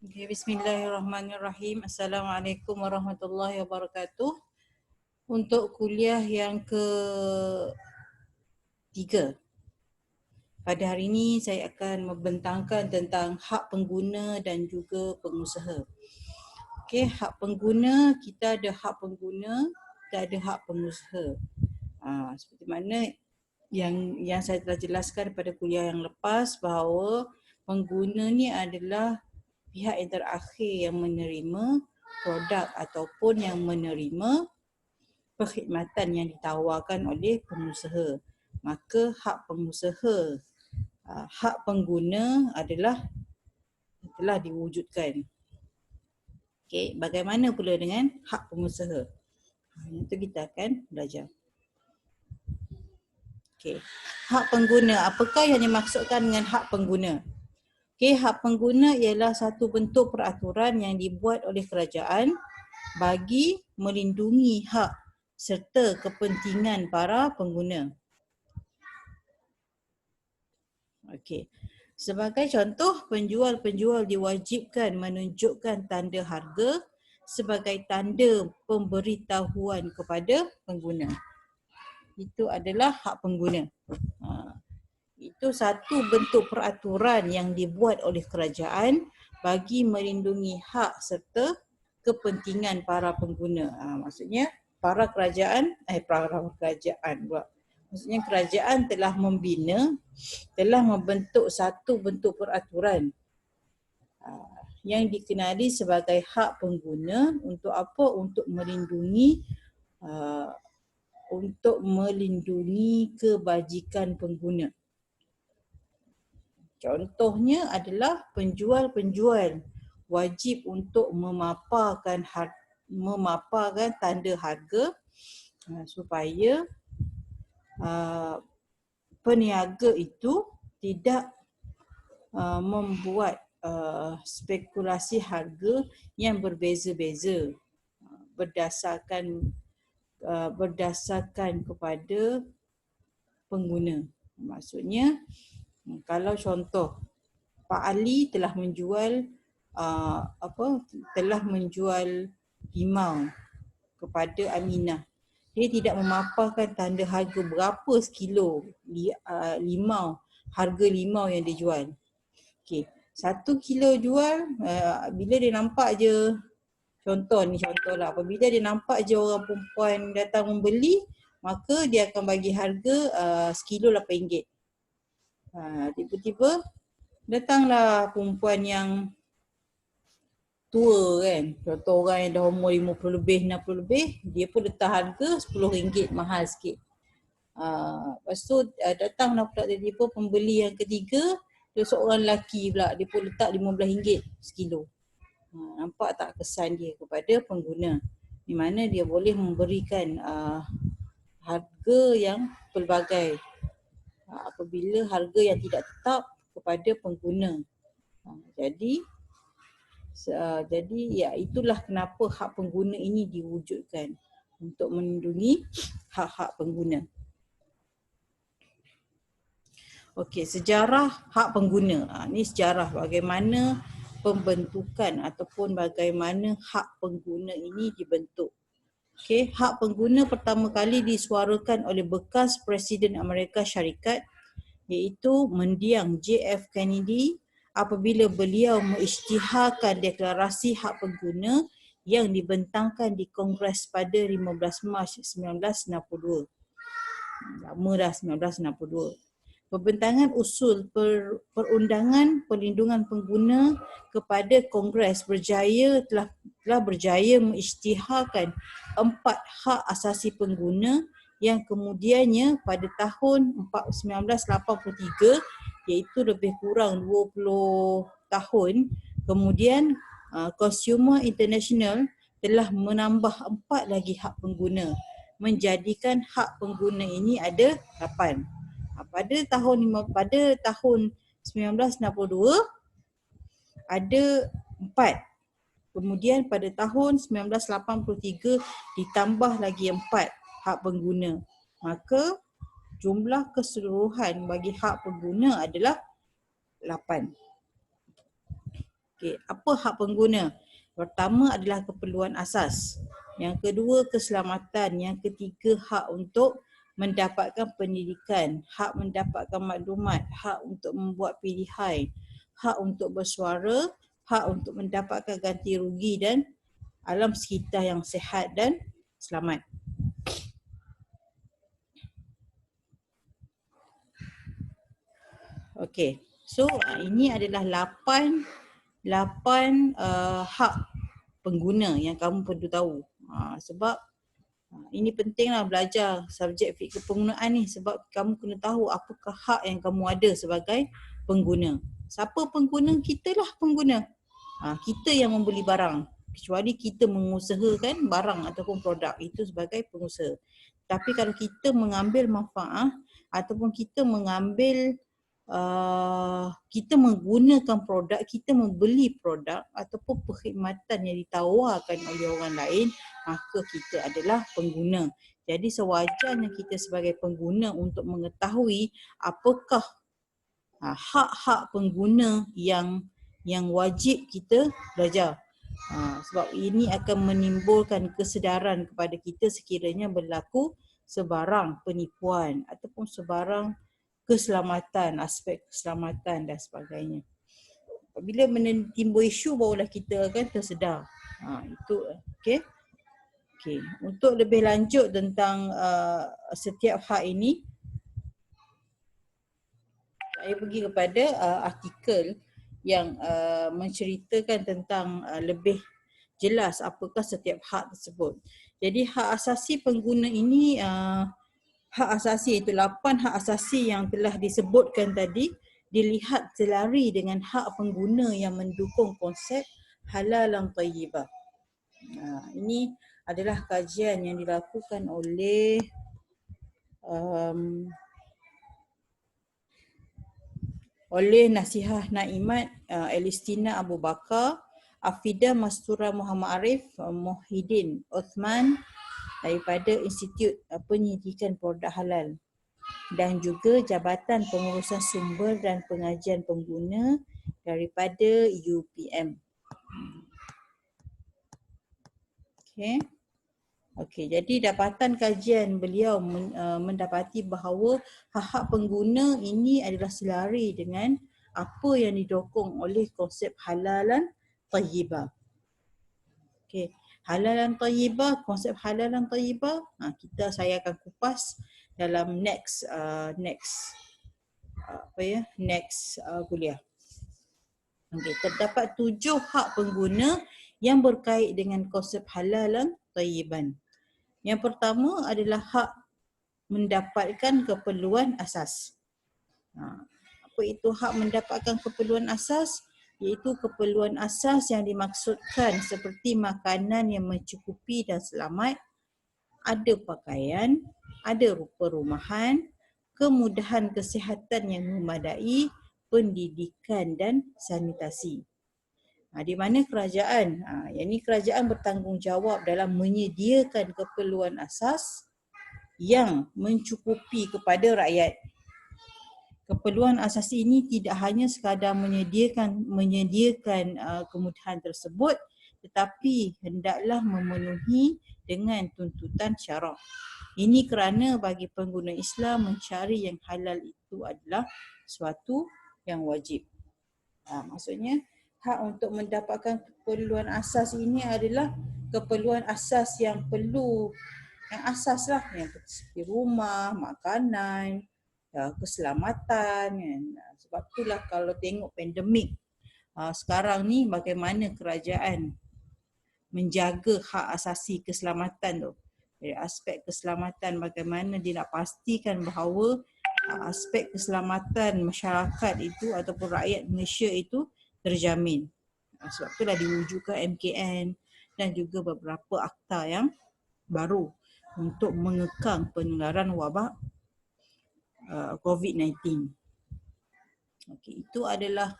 Okay, Bismillahirrahmanirrahim. Assalamualaikum warahmatullahi wabarakatuh. Untuk kuliah yang ketiga, pada hari ini saya akan membentangkan tentang hak pengguna dan juga pengusaha. Okey, hak pengguna, kita ada hak pengguna, kita ada hak pengusaha. Seperti mana yang saya telah jelaskan pada kuliah yang lepas, bahawa pengguna ni adalah pihak yang terakhir yang menerima produk ataupun yang menerima perkhidmatan yang ditawarkan oleh pengusaha. Maka hak pengusaha, hak pengguna adalah telah diwujudkan. Okey, bagaimana pula dengan hak pengusaha? Itu kita akan belajar. Okey, hak pengguna. Apakah yang dimaksudkan dengan hak pengguna? Okey, hak pengguna ialah satu bentuk peraturan yang dibuat oleh kerajaan bagi melindungi hak serta kepentingan para pengguna. Okey. Sebagai contoh, penjual-penjual diwajibkan menunjukkan tanda harga sebagai tanda pemberitahuan kepada pengguna. Itu adalah hak pengguna. Itu satu bentuk peraturan yang dibuat oleh kerajaan bagi melindungi hak serta kepentingan para pengguna. Maksudnya para kerajaan maksudnya kerajaan telah membina, telah membentuk satu bentuk peraturan yang dikenali sebagai hak pengguna. Untuk apa? Untuk melindungi kebajikan pengguna. Contohnya adalah penjual-penjual wajib untuk memaparkan tanda harga supaya peniaga itu tidak membuat spekulasi harga yang berbeza-beza berdasarkan kepada pengguna. Maksudnya, kalau contoh Pak Ali telah menjual limau kepada Aminah. Dia tidak memaparkan tanda harga berapa sekilo harga limau yang dia jual. Okey, 1 kilo jual, bila dia nampak je, contoh lah, apabila dia nampak je orang perempuan datang membeli, maka dia akan bagi harga sekilo RM8. Tiba-tiba datanglah perempuan yang tua kan, contoh orang yang dah umur 50 lebih, 60 lebih, dia pun letak harga RM10, mahal sikit. Lepas tu datanglah pula tiba-tiba pembeli yang ketiga, dia seorang lelaki pula, dia pun letak RM15 sekilo. Nampak tak kesan dia kepada pengguna, di mana dia boleh memberikan harga yang pelbagai apabila harga yang tidak tetap kepada pengguna. Jadi ya, itulah kenapa hak pengguna ini diwujudkan, untuk melindungi hak-hak pengguna. Okey, sejarah hak pengguna. Ini sejarah bagaimana pembentukan ataupun bagaimana hak pengguna ini dibentuk. Okey, hak pengguna pertama kali disuarakan oleh bekas Presiden Amerika Syarikat, iaitu mendiang J.F. Kennedy, apabila beliau mengisytiharkan deklarasi hak pengguna yang dibentangkan di Kongres pada 15 Mac 1962. Lama dah, 1962. Pembentangan usul perundangan perlindungan pengguna kepada Kongres telah berjaya mengisytiharkan 4 hak asasi pengguna yang kemudiannya pada tahun 1983, iaitu lebih kurang 20 tahun kemudian, Consumer International telah menambah 4 lagi hak pengguna, menjadikan hak pengguna ini ada 8. Pada tahun 1962 ada 4. Kemudian pada tahun 1983 ditambah lagi 4 hak pengguna. Maka jumlah keseluruhan bagi hak pengguna adalah 8. Okey, apa hak pengguna? Pertama adalah keperluan asas. Yang kedua keselamatan, yang ketiga hak untuk mendapatkan pendidikan, hak mendapatkan maklumat, hak untuk membuat pilihan, hak untuk bersuara, hak untuk mendapatkan ganti rugi dan alam sekitar yang sihat dan selamat. Okey. So ini adalah 8 hak pengguna yang kamu perlu tahu. Sebab ini pentinglah belajar subjek fikir penggunaan ni, sebab kamu kena tahu apakah hak yang kamu ada sebagai pengguna. Siapa pengguna? Kitalah pengguna. Kita yang membeli barang. Kecuali kita mengusahakan barang ataupun produk, itu sebagai pengusaha. Tapi kalau kita mengambil manfaat ataupun kita mengambil kita menggunakan produk, kita membeli produk ataupun perkhidmatan yang ditawarkan oleh orang lain, maka kita adalah pengguna. Jadi sewajarnya kita sebagai pengguna untuk mengetahui apakah hak-hak pengguna yang wajib kita belajar. Sebab ini akan menimbulkan kesedaran kepada kita sekiranya berlaku sebarang penipuan ataupun sebarang keselamatan, aspek keselamatan dan sebagainya. Apabila timbul isu barulah kita akan tersedar. Itu okey. Okey, untuk lebih lanjut tentang setiap hak ini, saya pergi kepada artikel yang menceritakan tentang lebih jelas apakah setiap hak tersebut. Jadi hak asasi pengguna ini, hak asasi itu 8 hak asasi yang telah disebutkan tadi dilihat selari dengan hak pengguna yang mendukung konsep halalan thayyibah. Ini adalah kajian yang dilakukan oleh Nasihah Naimat Elistina Abu Bakar, Afidah Mastura Muhammad Arif, Muhyiddin Uthman daripada Institut Penyidikan Produk Halal, dan juga Jabatan Pengurusan Sumber dan Pengajian Pengguna daripada UPM. Okey, jadi dapatan kajian beliau mendapati bahawa hak-hak pengguna ini adalah selari dengan apa yang didokong oleh konsep halalan thayyibah. Okey, halalan thayyibah, konsep halalan thayyibah, saya akan kupas dalam next kuliah. Okey, terdapat 7 hak pengguna yang berkait dengan konsep halalan thayyiban. Yang pertama adalah hak mendapatkan keperluan asas. Apa itu hak mendapatkan keperluan asas? Iaitu keperluan asas yang dimaksudkan seperti makanan yang mencukupi dan selamat, ada pakaian, ada perumahan, kemudahan kesihatan yang memadai, pendidikan dan sanitasi. Di mana kerajaan, kerajaan bertanggungjawab dalam menyediakan keperluan asas yang mencukupi kepada rakyat. Keperluan asas ini tidak hanya sekadar menyediakan kemudahan tersebut, tetapi hendaklah memenuhi dengan tuntutan syarak. Ini kerana bagi pengguna Islam mencari yang halal itu adalah suatu yang wajib. Maksudnya hak untuk mendapatkan keperluan asas ini adalah keperluan asas yang perlu, yang asas lah, yang seperti rumah, makanan, keselamatan. Sebab itulah kalau tengok pandemik sekarang ni, bagaimana kerajaan menjaga hak asasi keselamatan tu. Dari aspek keselamatan, bagaimana dia nak pastikan bahawa aspek keselamatan masyarakat itu ataupun rakyat Malaysia itu terjamin. Sebab itulah diwujudkan MKN dan juga beberapa akta yang baru untuk mengekang penularan wabak COVID-19. Okey, itu adalah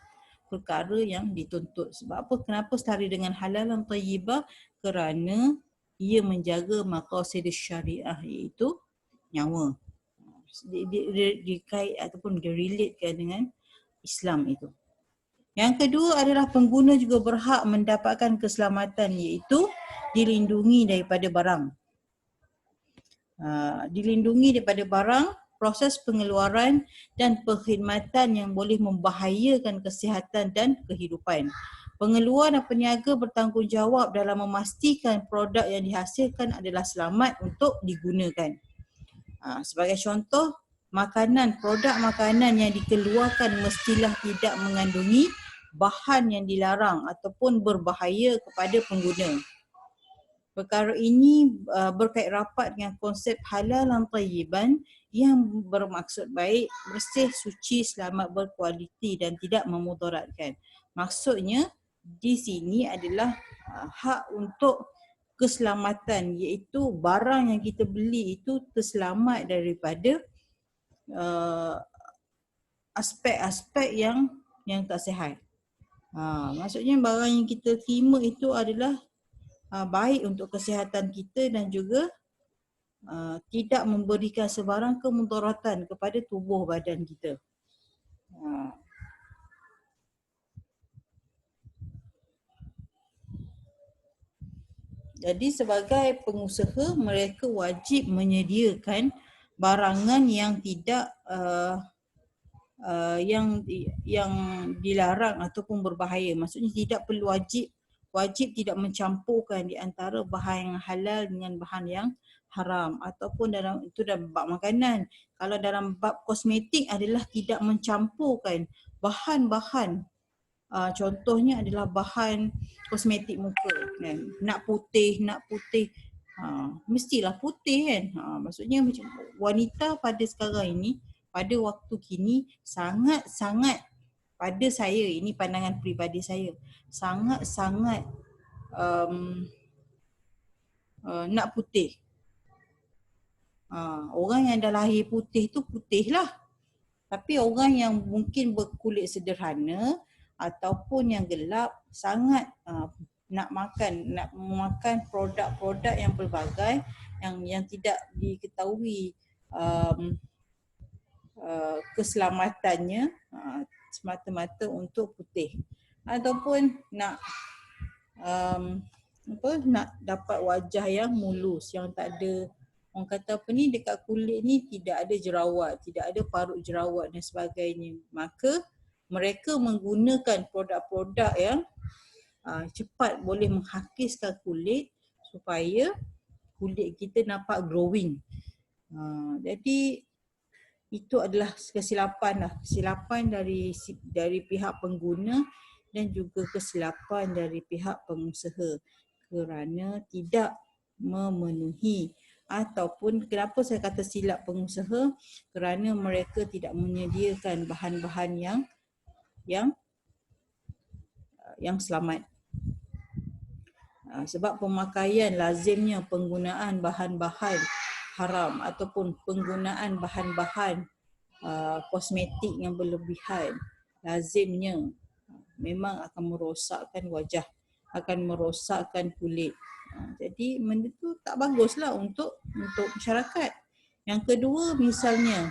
perkara yang dituntut. Sebab apa? Kenapa selari dengan halalan thayyibah? Kerana ia menjaga maqasid syariah, iaitu nyawa. Dikait ataupun direlatekan dengan Islam itu. Yang kedua adalah pengguna juga berhak mendapatkan keselamatan, iaitu dilindungi daripada barang. Dilindungi daripada barang, proses pengeluaran dan perkhidmatan yang boleh membahayakan kesihatan dan kehidupan. Pengeluar dan peniaga bertanggungjawab dalam memastikan produk yang dihasilkan adalah selamat untuk digunakan. Sebagai contoh, produk makanan yang dikeluarkan mestilah tidak mengandungi bahan yang dilarang ataupun berbahaya kepada pengguna. Perkara ini berkait rapat dengan konsep halalan tayyiban yang bermaksud baik, bersih, suci, selamat, berkualiti dan tidak memudaratkan. Maksudnya di sini adalah hak untuk keselamatan, iaitu barang yang kita beli itu terselamat daripada aspek-aspek yang tak sihat. Maksudnya barang yang kita terima itu adalah baik untuk kesihatan kita dan juga tidak memberikan sebarang kemudaratan kepada tubuh badan kita. Jadi sebagai pengusaha, mereka wajib menyediakan barangan yang tidak yang dilarang ataupun berbahaya. Maksudnya tidak perlu wajib tidak mencampurkan di antara bahan yang halal dengan bahan yang haram, ataupun dalam bab makanan. Kalau dalam bab kosmetik adalah tidak mencampurkan bahan-bahan. Contohnya adalah bahan kosmetik muka kan. Nak putih mestilah putih kan. Maksudnya macam wanita pada sekarang ini, pada waktu kini sangat-sangat, pada saya, ini pandangan peribadi saya, sangat-sangat nak putih. Orang yang dah lahir putih tu putih lah. Tapi orang yang mungkin berkulit sederhana ataupun yang gelap sangat nak makan produk-produk yang pelbagai yang tidak diketahui keselamatannya semata-mata untuk putih, ataupun nak nak dapat wajah yang mulus, yang tak ada, orang kata apa ni, dekat kulit ni tidak ada jerawat, tidak ada parut jerawat dan sebagainya. Maka mereka menggunakan produk-produk yang cepat boleh menghakiskan kulit supaya kulit kita nampak glowing. Jadi itu adalah kesilapan dari pihak pengguna dan juga kesilapan dari pihak pengusaha kerana tidak memenuhi, ataupun kenapa saya kata silap pengusaha, kerana mereka tidak menyediakan bahan-bahan yang selamat. Sebab pemakaian lazimnya penggunaan bahan-bahan haram ataupun penggunaan bahan-bahan kosmetik yang berlebihan lazimnya memang akan merosakkan wajah, akan merosakkan kulit. Jadi benda tu tak baguslah untuk masyarakat. Yang kedua misalnya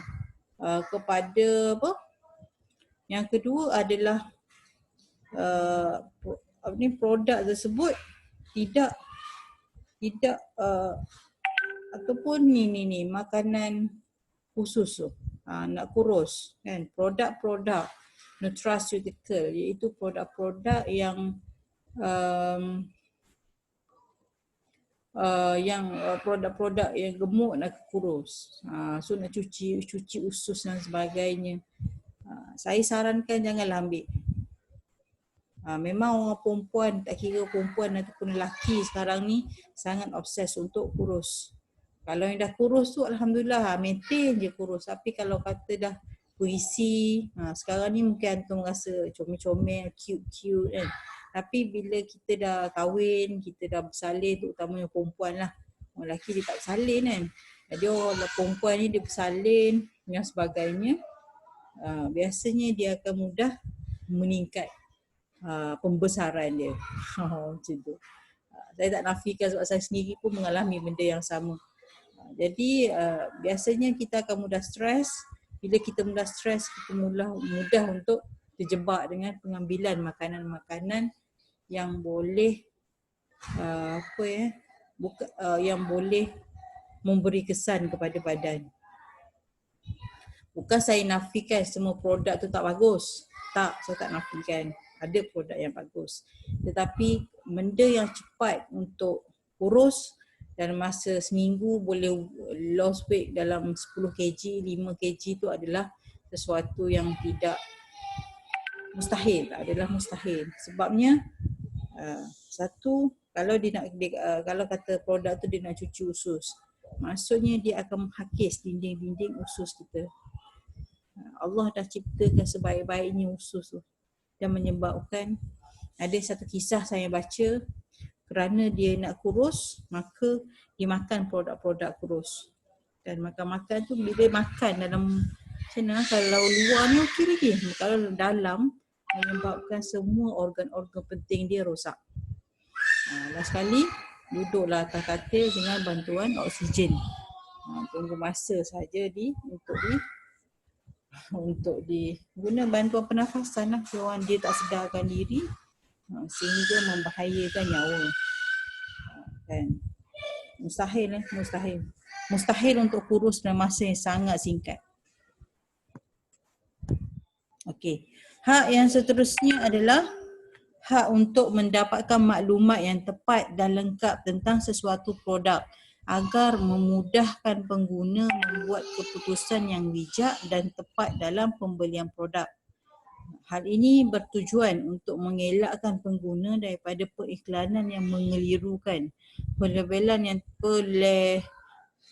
yang kedua adalah produk tersebut tidak ataupun ni makanan khusus tu nak kurus kan, produk-produk nutraceutical, iaitu produk-produk yang produk-produk yang gemuk nak kurus, so nak cuci usus dan sebagainya. Saya sarankan janganlah ambil. Memang orang perempuan, tak kira perempuan ataupun lelaki sekarang ni sangat obses untuk kurus. Kalau yang dah kurus tu alhamdulillah maintain je kurus. Tapi kalau kata dah berisi, sekarang ni mungkin antum rasa comel-comel, cute-cute kan. Tapi bila kita dah kahwin, kita dah bersalin, terutamanya perempuan lah. Orang lelaki dia tak bersalin kan. Jadi orang perempuan ni dia bersalin dan sebagainya. Biasanya dia akan mudah meningkat pembesaran dia. Macam tu. Saya tak nafikan sebab saya sendiri pun mengalami benda yang sama. Jadi biasanya kita akan mudah stres. Bila kita mudah stres, kita mudah untuk terjebak dengan pengambilan makanan-makanan yang boleh yang boleh memberi kesan kepada badan. Bukan saya nafikan semua produk tu tak bagus. Tak, saya tak nafikan. Ada produk yang bagus. Tetapi benda yang cepat untuk kurus dalam masa seminggu boleh lost weight dalam 10 kg, 5 kg tu adalah sesuatu yang tidak mustahil. Adalah mustahil. Sebabnya satu, kalau kalau kata produk tu dia nak cuci usus, maksudnya dia akan menghakis dinding-dinding usus kita. Allah dah ciptakan sebaik-baiknya usus tu dan menyebabkan, ada satu kisah saya baca, kerana dia nak kurus maka dia makan produk-produk kurus, dan makan-makan tu bila makan dalam kalau luar ni okey lagi, kalau dalam menyebabkan semua organ-organ penting dia rosak. Last sekali duduklah atas katil dengan bantuan oksigen. Tunggu masa saja untuk guna bantuan pernafasan lah. Orang dia tak sedarkan diri sehingga membahayakan nyawa. Kan? Mustahil untuk kurus dalam masa yang sangat singkat. Okey. Hak yang seterusnya adalah hak untuk mendapatkan maklumat yang tepat dan lengkap tentang sesuatu produk agar memudahkan pengguna membuat keputusan yang bijak dan tepat dalam pembelian produk. Hal ini bertujuan untuk mengelakkan pengguna daripada periklanan yang mengelirukan,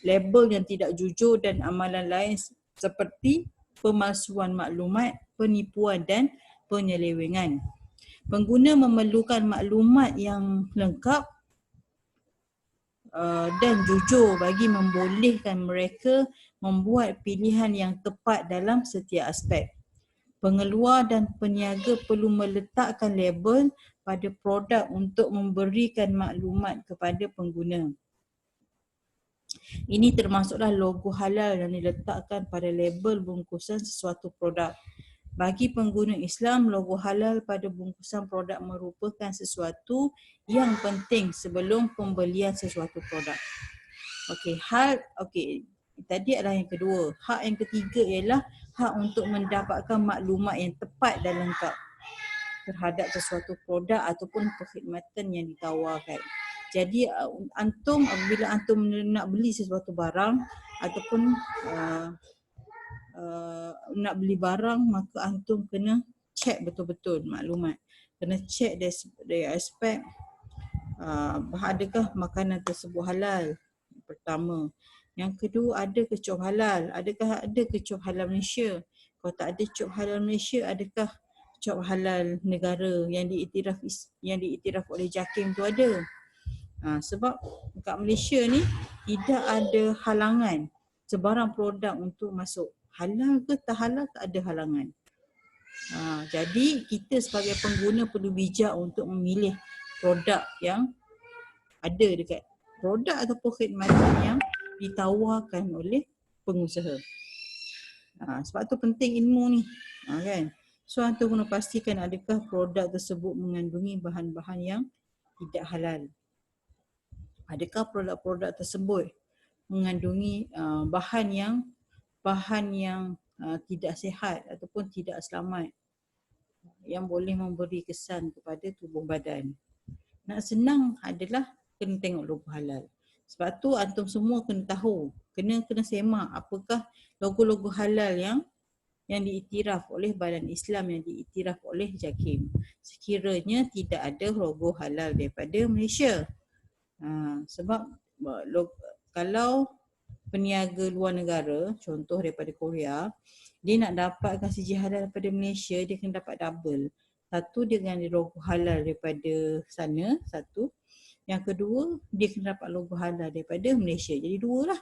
label yang tidak jujur dan amalan lain seperti pemalsuan maklumat, penipuan dan penyelewengan. Pengguna memerlukan maklumat yang lengkap dan jujur bagi membolehkan mereka membuat pilihan yang tepat dalam setiap aspek. Pengeluar dan peniaga perlu meletakkan label pada produk untuk memberikan maklumat kepada pengguna. Ini termasuklah logo halal yang diletakkan pada label bungkusan sesuatu produk. Bagi pengguna Islam, logo halal pada bungkusan produk merupakan sesuatu yang penting sebelum pembelian sesuatu produk. Okey, tadi adalah yang kedua. Hak yang ketiga ialah hak untuk mendapatkan maklumat yang tepat dan lengkap terhadap sesuatu produk ataupun perkhidmatan yang ditawarkan. Jadi apabila antum nak beli sesuatu barang ataupun nak beli barang, maka antum kena check betul-betul maklumat. Kena check dari aspek adakah makanan tersebut halal, pertama. Yang kedua, ada ke cop halal? Adakah ada ke cop halal Malaysia? Kalau tak ada cop halal Malaysia, adakah cop halal negara yang diiktiraf oleh JAKIM tu ada? Sebab kat Malaysia ni tidak ada halangan sebarang produk untuk masuk. Halal ke tak halal, tak ada halangan. Jadi kita sebagai pengguna perlu bijak untuk memilih produk yang ada dekat produk atau perkhidmatan yang ditawarkan oleh pengusaha. Sebab tu penting ilmu ni, kan? So antum kena pastikan adakah produk tersebut mengandungi bahan-bahan yang tidak halal. Adakah produk-produk tersebut mengandungi bahan yang tidak sihat ataupun tidak selamat yang boleh memberi kesan kepada tubuh badan. Nak senang adalah kena tengok logo halal. Sebab tu antum semua kena tahu, kena semak apakah logo-logo halal yang diiktiraf oleh Badan Islam, yang diiktiraf oleh JAKIM. Sekiranya tidak ada logo halal daripada Malaysia. Sebab kalau peniaga luar negara, contoh daripada Korea, dia nak dapatkan sijil halal daripada Malaysia, dia kena dapat double. Satu, dia dengan logo halal daripada sana, satu. Yang kedua, dia kena dapat logo halal daripada Malaysia. Jadi dua lah.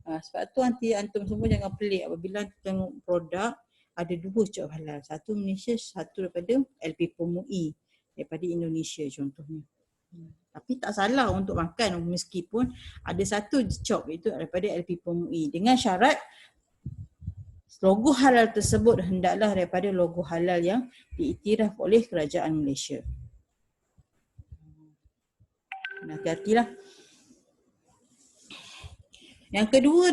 Sebab tu nanti antum semua jangan pelik apabila tengok produk ada dua cop halal. Satu Malaysia, satu daripada LPPMUI, daripada Indonesia contohnya. Tapi tak salah untuk makan meskipun ada satu cop itu daripada LPPMUI dengan syarat Logo halal tersebut hendaklah daripada logo halal yang diiktiraf oleh kerajaan Malaysia. Hati-hatilah. Yang kedua,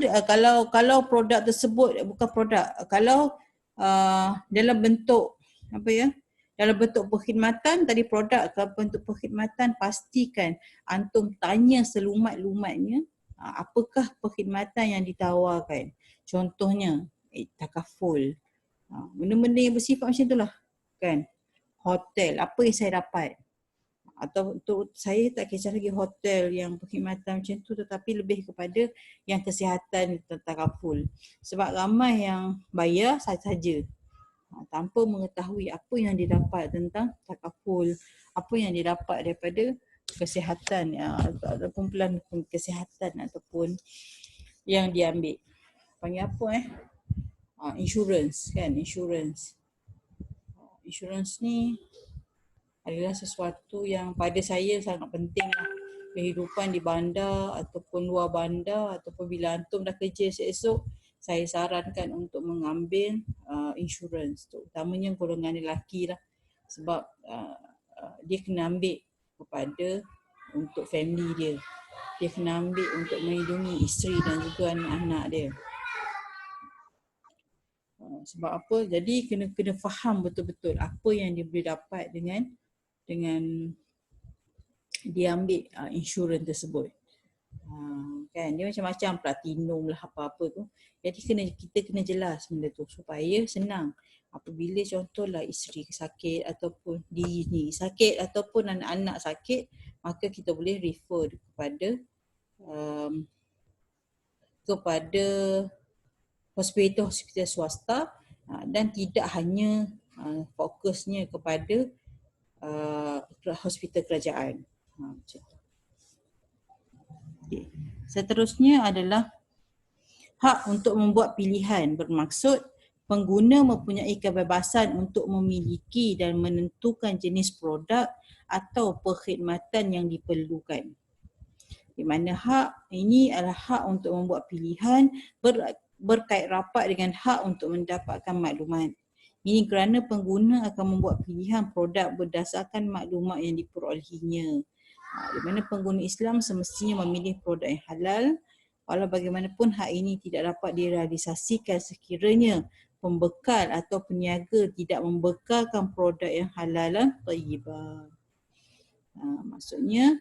kalau produk tersebut bukan produk, kalau dalam bentuk apa ya? Dalam bentuk perkhidmatan, tadi produk kalau bentuk perkhidmatan, pastikan antum tanya selumat-lumatnya apakah perkhidmatan yang ditawarkan. Contohnya takaful. Benda-benda yang bersifat macam itulah kan. Hotel, apa yang saya dapat? Atau untuk saya tak kisah lagi hotel yang perkhidmatan macam tu, tetapi lebih kepada yang kesihatan takaful. Sebab ramai yang bayar saja tanpa mengetahui apa yang didapat tentang takaful, apa yang didapat daripada kesihatan atau kumpulan kesihatan ataupun yang diambil. Panggil apa insurance kan, insurance. Insurance ni adalah sesuatu yang pada saya sangat penting lah. Kehidupan di bandar ataupun luar bandar ataupun bila antum dah kerja esok, saya sarankan untuk mengambil insurans, terutamanya golongan lelaki lah. Sebab dia kena ambil kepada untuk family dia. Dia kena ambil untuk melindungi isteri dan juga anak-anak dia. Sebab apa? Jadi kena faham betul-betul apa yang dia boleh dapat dengan dia ambil insurans tersebut. Kan dia macam-macam platinum lah apa-apa tu. Jadi kita kena jelas benda tu supaya senang. Apabila contohlah isteri sakit ataupun diri sendiri sakit ataupun anak-anak sakit, maka kita boleh refer kepada hospital swasta dan tidak hanya fokusnya kepada hospital kerajaan. Okay. Seterusnya adalah hak untuk membuat pilihan, bermaksud pengguna mempunyai kebebasan untuk memiliki dan menentukan jenis produk atau perkhidmatan yang diperlukan. Di mana hak ini adalah hak untuk membuat pilihan berkait rapat dengan hak untuk mendapatkan maklumat. Ini kerana pengguna akan membuat pilihan produk berdasarkan maklumat yang diperolehinya. Di mana pengguna Islam semestinya memilih produk yang halal, walau bagaimanapun hak ini tidak dapat direalisasikan sekiranya pembekal atau peniaga tidak membekalkan produk yang halal dan thayyibah. Maksudnya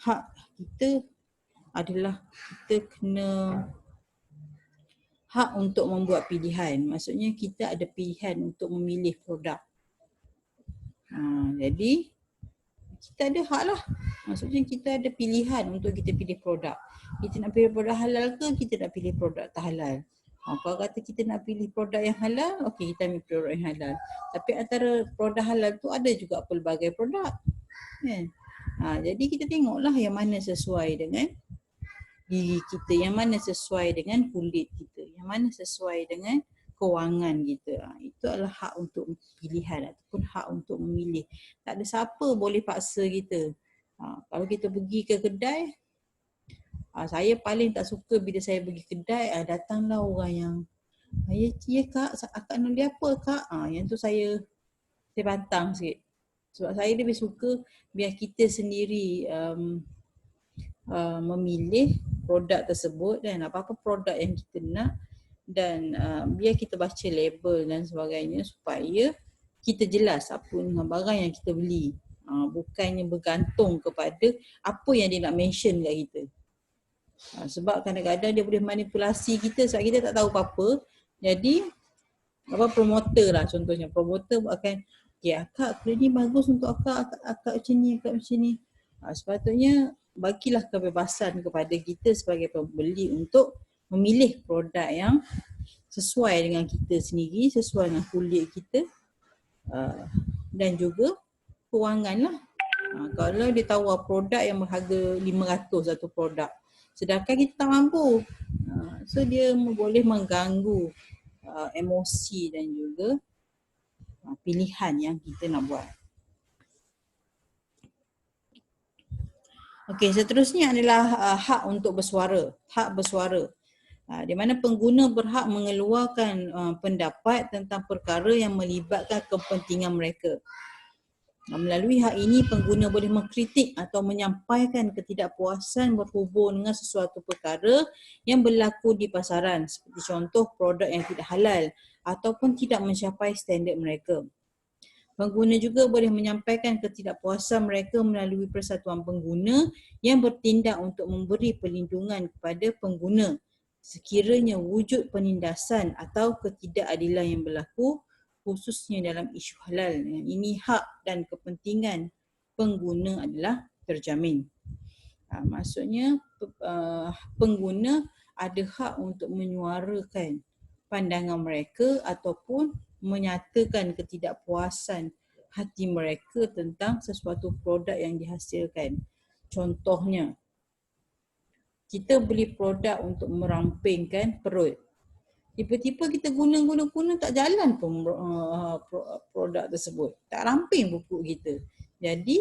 hak kita adalah kita kena hak untuk membuat pilihan. Maksudnya kita ada pilihan untuk memilih produk. Jadi kita ada hak lah. Maksudnya kita ada pilihan untuk kita pilih produk. Kita nak pilih produk halal ke kita nak pilih produk tak halal. Kalau kata kita nak pilih produk yang halal, okey kita ambil produk yang halal. Tapi antara produk halal tu ada juga pelbagai produk. Kan? Jadi kita tengoklah yang mana sesuai dengan diri kita, yang mana sesuai dengan kulit kita, yang mana sesuai dengan kewangan kita. Itu adalah hak untuk pilihan ataupun hak untuk memilih. Tak ada siapa boleh paksa kita. Kalau kita pergi ke kedai, saya paling tak suka bila saya pergi kedai, datanglah orang yang ya kak, akak nak beli apa kak? Yang tu saya bantang sikit. Sebab saya lebih suka biar kita sendiri memilih produk tersebut dan apa-apa produk yang kita nak, dan biar kita baca label dan sebagainya supaya kita jelas apa dengan barang yang kita beli. Bukannya bergantung kepada apa yang dia nak mention kat kita. Sebab kadang-kadang dia boleh manipulasi kita sebab kita tak tahu apa-apa. Jadi promoter lah contohnya. Promoter akan akak ni bagus untuk akak macam ni, akak macam ni. Sepatutnya bagilah kebebasan kepada kita sebagai pembeli untuk memilih produk yang sesuai dengan kita sendiri, sesuai dengan kulit kita dan juga kewangan lah. Kalau dia tawar produk yang berharga 500 satu produk, sedangkan kita tak mampu, so dia boleh mengganggu emosi dan juga pilihan yang kita nak buat. Okey, seterusnya adalah hak untuk bersuara. Hak bersuara. Di mana pengguna berhak mengeluarkan pendapat tentang perkara yang melibatkan kepentingan mereka. Melalui hak ini, pengguna boleh mengkritik atau menyampaikan ketidakpuasan berhubung dengan sesuatu perkara yang berlaku di pasaran, seperti contoh produk yang tidak halal ataupun tidak mencapai standard mereka. Pengguna juga boleh menyampaikan ketidakpuasan mereka melalui persatuan pengguna yang bertindak untuk memberi perlindungan kepada pengguna sekiranya wujud penindasan atau ketidakadilan yang berlaku, khususnya dalam isu halal. Ini hak dan kepentingan pengguna adalah terjamin. Maksudnya pengguna ada hak untuk menyuarakan pandangan mereka ataupun menyatakan ketidakpuasan hati mereka tentang sesuatu produk yang dihasilkan. Contohnya, kita beli produk untuk merampingkan perut. Tiba-tiba kita guna tak jalan pun produk tersebut. Tak ramping pun perut kita. Jadi,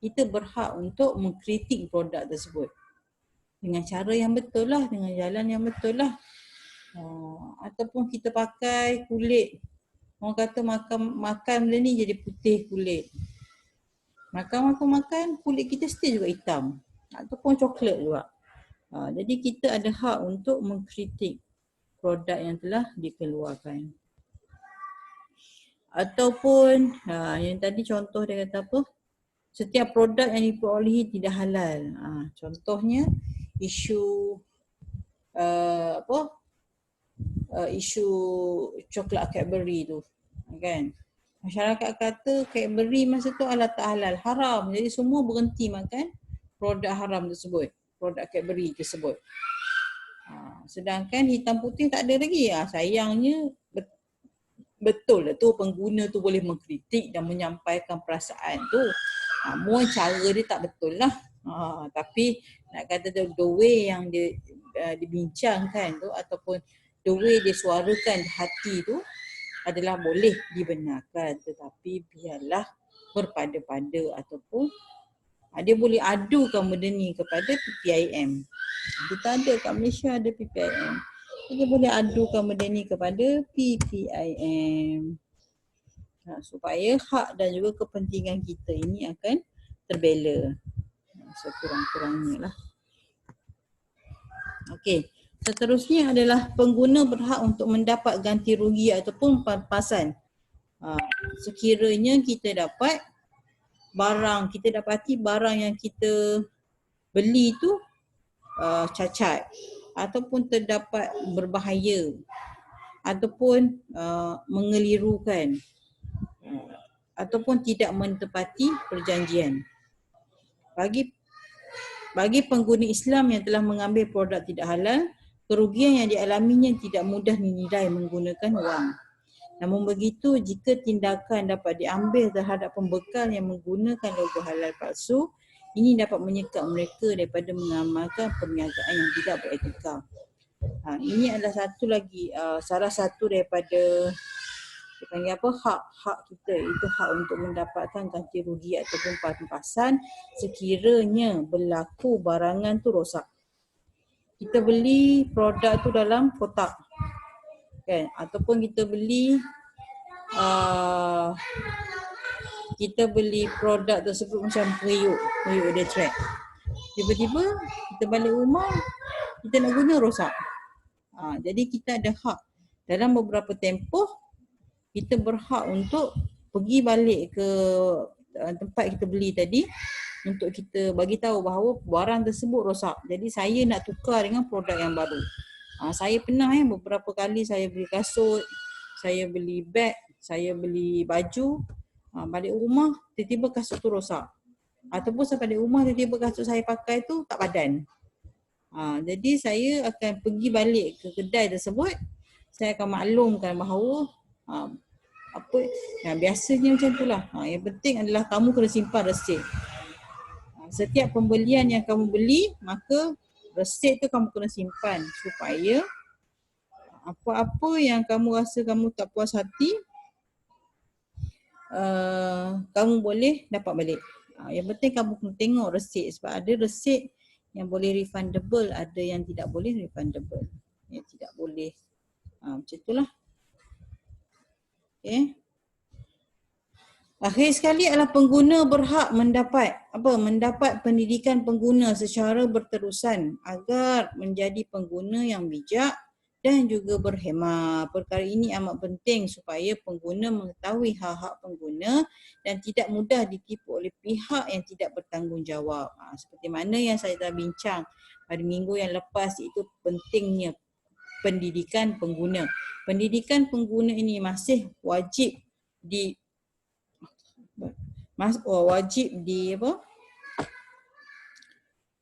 kita berhak untuk mengkritik produk tersebut. Dengan cara yang betul lah, dengan jalan yang betul lah. Ataupun kita pakai kulit. Orang kata makan benda ni jadi putih kulit. Makan kulit kita still juga hitam. Ataupun coklat juga. Jadi kita ada hak untuk mengkritik produk yang telah dikeluarkan. Ataupun yang tadi contoh dia kata apa? Setiap produk yang diperolehi tidak halal. Contohnya isu isu coklat Cadbury tu, kan? Masyarakat kata Cadbury masa tu tak halal, haram. Jadi semua berhenti makan produk haram tersebut, produk Cadbury tersebut. Sedangkan hitam putih tak ada lagi. Sayangnya betul lah tu, pengguna tu boleh mengkritik dan menyampaikan perasaan tu. Mungkin cara dia tak betul lah. Tapi nak kata the way yang dia dibincangkan tu ataupun the way dia suarakan hati tu adalah boleh dibenarkan, tetapi biarlah berpada-pada ataupun dia boleh adukan benda ni kepada PPIM. Kita ada kat Malaysia ada PPIM. Dia boleh adukan benda ni kepada PPIM. Supaya hak dan juga kepentingan kita ini akan terbela sekurang-kurangnya lah. Okey, seterusnya adalah pengguna berhak untuk mendapat ganti rugi ataupun pampasan. Sekiranya kita dapati barang yang kita beli tu cacat ataupun terdapat berbahaya ataupun mengelirukan ataupun tidak menepati perjanjian. Bagi pengguna Islam yang telah mengambil produk tidak halal, kerugian yang dialaminya tidak mudah dinilai menggunakan wang. Namun begitu, jika tindakan dapat diambil terhadap pembekal yang menggunakan logo halal palsu, ini dapat menyekat mereka daripada mengamalkan perniagaan yang tidak beretika. Ini adalah salah satu daripada hak kita, itu hak untuk mendapatkan ganti rugi ataupun pampasan sekiranya berlaku barangan tu rosak. Kita beli produk tu dalam kotak, kan? Ataupun kita beli produk tersebut macam periuk dia track. Tiba-tiba kita balik rumah, kita nak guna rosak. Jadi kita ada hak dalam beberapa tempoh kita berhak untuk pergi balik ke tempat kita beli tadi untuk kita bagi tahu bahawa barang tersebut rosak. Jadi saya nak tukar dengan produk yang baru. Saya pernah beberapa kali saya beli kasut, saya beli beg, saya beli baju, balik rumah tiba-tiba kasut tu rosak. Ataupun saya balik rumah tiba-tiba kasut saya pakai tu tak padan. Jadi saya akan pergi balik ke kedai tersebut, saya akan maklumkan bahawa biasanya macam itulah. Yang penting adalah kamu kena simpan resit. Setiap pembelian yang kamu beli, maka resit tu kamu kena simpan supaya apa-apa yang kamu rasa kamu tak puas hati, kamu boleh dapat balik. Yang penting kamu kena tengok resit, sebab ada resit Yang boleh refundable, ada yang tidak boleh refundable. Yang tidak boleh. Macam itulah. Okay. Akhir sekali adalah pengguna berhak mendapat pendidikan pengguna secara berterusan agar menjadi pengguna yang bijak dan juga berhemah. Perkara ini amat penting supaya pengguna mengetahui hak-hak pengguna dan tidak mudah ditipu oleh pihak yang tidak bertanggungjawab. Seperti mana yang saya telah bincang pada minggu yang lepas, iaitu pentingnya pendidikan pengguna. Pendidikan pengguna ini masih wajib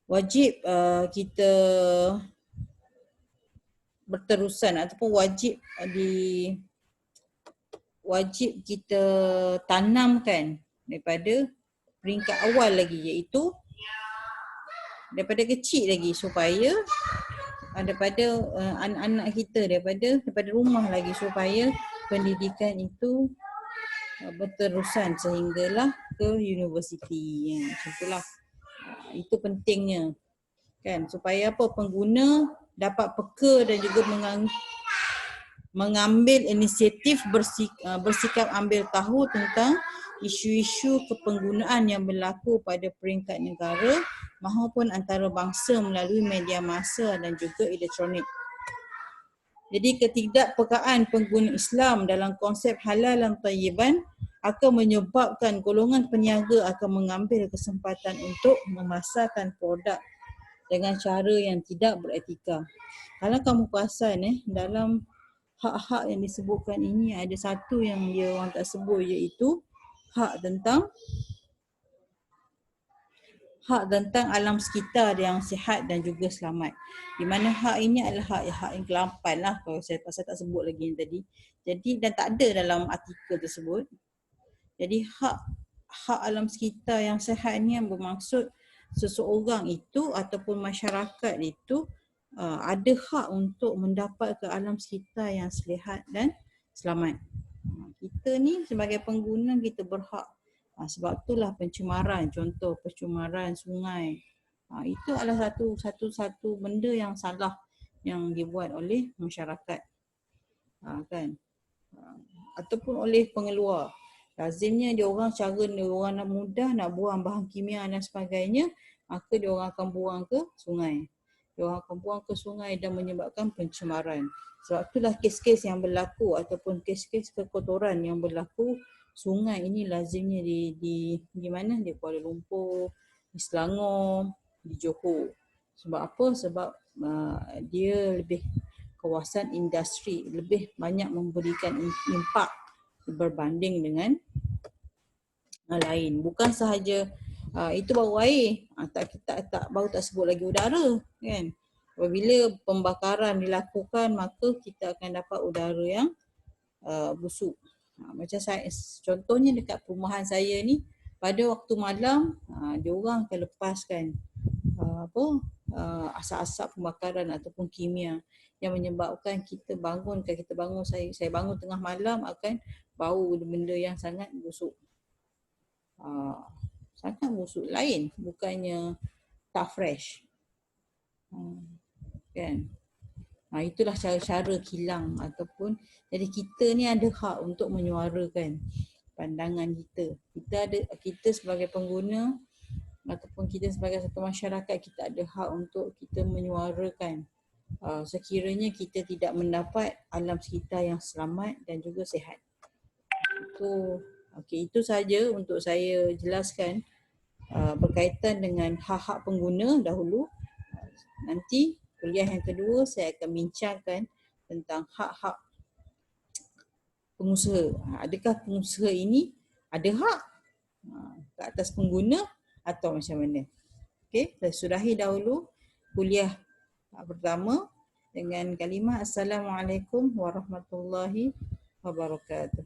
wajib kita berterusan ataupun wajib kita tanamkan daripada peringkat awal lagi, iaitu daripada kecil lagi, supaya daripada anak-anak kita daripada rumah lagi, supaya pendidikan itu berterusan sehinggalah ke universiti. Macam itulah. Itu pentingnya, kan, supaya pengguna dapat peka dan juga mengambil inisiatif bersikap ambil tahu tentang isu-isu kepenggunaan yang berlaku pada peringkat negara maupun antarabangsa melalui media massa dan juga elektronik. Jadi ketidakpekaan pengguna Islam dalam konsep halal dan tayyiban akan menyebabkan golongan peniaga akan mengambil kesempatan untuk memasarkan produk dengan cara yang tidak beretika. Kalau kamu perasan dalam hak-hak yang disebutkan ini, ada satu yang dia orang tak sebut, iaitu hak tentang alam sekitar yang sihat dan juga selamat. Di mana hak ini adalah hak yang ke-8 lah, kalau saya tak sebut lagi yang tadi. Jadi dan tak ada dalam artikel tersebut. Jadi hak alam sekitar yang sihat ni yang bermaksud seseorang itu ataupun masyarakat itu ada hak untuk mendapat ke alam sekitar yang sihat dan selamat. Kita ni sebagai pengguna kita berhak. Sebab itulah pencemaran, contoh pencemaran sungai. Itu adalah satu benda yang salah yang dibuat oleh masyarakat. Kan? Ataupun oleh pengeluar. Lazimnya dia orang nak mudah nak buang bahan kimia dan sebagainya, maka dia orang akan buang ke sungai. Dia orang akan buang ke sungai dan menyebabkan pencemaran. Sebab itulah kes-kes yang berlaku ataupun kes-kes kekotoran yang berlaku sungai ini lazimnya di mana? Di Kuala Lumpur, di Selangor, di Johor. Sebab apa? Sebab dia lebih kawasan industri, lebih banyak memberikan impak berbanding dengan lain. Bukan sahaja itu baru air, baru tak sebut lagi udara, kan. Apabila pembakaran dilakukan, maka kita akan dapat udara yang busuk. Macam saya, contohnya dekat perumahan saya ni, pada waktu malam dia orang akan lepaskan asap-asap pembakaran ataupun kimia yang menyebabkan kita bangun, saya bangun tengah malam akan bau benda yang sangat busuk. Sangat busuk, lain bukannya tak fresh. Kan? Itulah cara-cara kilang ataupun, jadi kita ni ada hak untuk menyuarakan pandangan kita. Kita sebagai pengguna ataupun kita sebagai satu masyarakat, kita ada hak untuk kita menyuarakan sekiranya kita tidak mendapat alam sekitar yang selamat dan juga sihat. Itu saja untuk saya jelaskan berkaitan dengan hak-hak pengguna dahulu. Nanti kuliah yang kedua saya akan bincangkan tentang hak-hak pengusaha. Adakah pengusaha ini ada hak ke atas pengguna atau macam mana? Okey, saya sudahi dahulu kuliah pertama dengan kalimah Assalamualaikum warahmatullahi wabarakatuh.